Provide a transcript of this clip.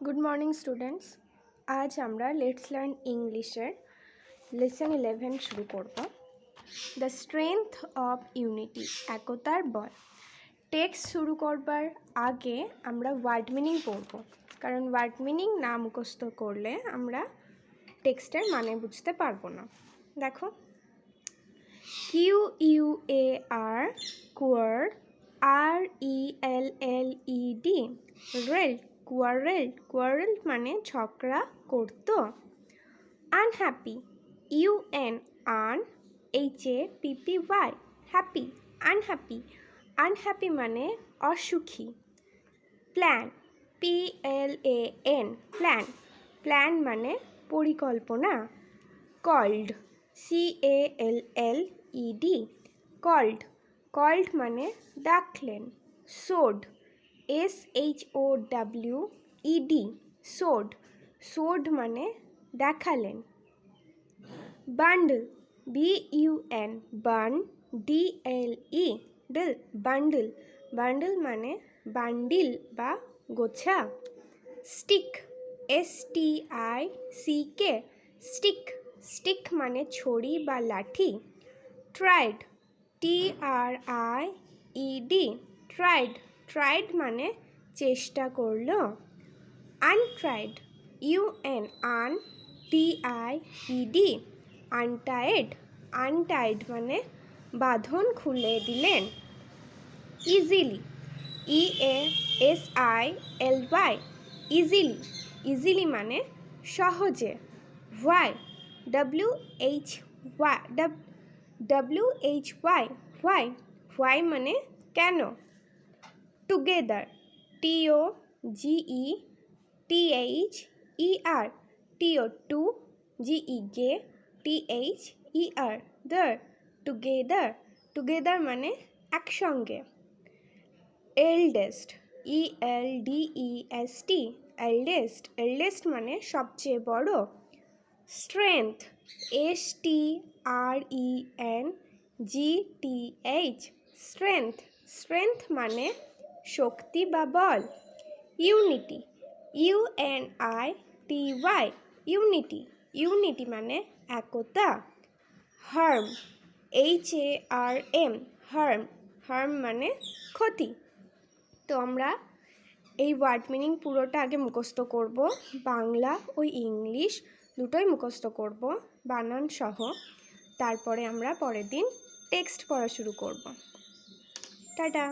Good morning students. आज আমরা let's learn इंग्लिशर lesson 11 शुरू करब। द स्ट्रेंथ अफ यूनिटी एकतार बल। टेक्स्ट शुरू करबार आगे আমরা ওয়ার্ড মিনিং পড়ব, কারণ ওয়ার্ড মিনিং না মুখস্থ করলে আমরা টেক্সটের মানে বুঝতে পারবো না। দেখো, QUAR কোয়ার্ড, RELLED রেল, কোয়ারেল মানে ঝগড়া করতো। আনহ্যাপি, UNHAPPY হ্যাপি, আনহ্যাপি মানে অসুখী। প্ল্যান, PLAN প্ল্যান মানে পরিকল্পনা। কল্ড, কল্ড মানে ডাকলেন। সোড, SHOWED সোড মানে দেখালেন। বান্ডল, বান্ডল মানে বান্ডিল বা গোছা। স্টিক, STICK স্টিক মানে ছড়ি বা লাঠি। ট্রাইড, ট্রাইড মানে চেষ্টা করলো। আনট্রাইড, UNTIED আনটাইড মানে বাঁধন খুলে দিলেন। ইজিলি, EASILY ইজিলি মানে সহজে। WHY মানে কেন। টুগেদার, টুগেদার মানে একসঙ্গে। এল্ডেস্ট, এল্ডেস্ট মানে সবচেয়ে বড়। স্ট্রেংথ, STRENGTH স্ট্রেংথ মানে শক্তি বা বল। ইউনিটি, ইউনিটি মানে একতা। হার্ম, HARM মানে ক্ষতি। তো আমরা এই ওয়ার্ড মিনিং পুরোটা আগে মুখস্থ করব, বাংলা ও ইংলিশ দুটোই মুখস্থ করব বানান সহ। তারপরে আমরা পরের দিন টেক্সট পড়া শুরু করব। টাটা।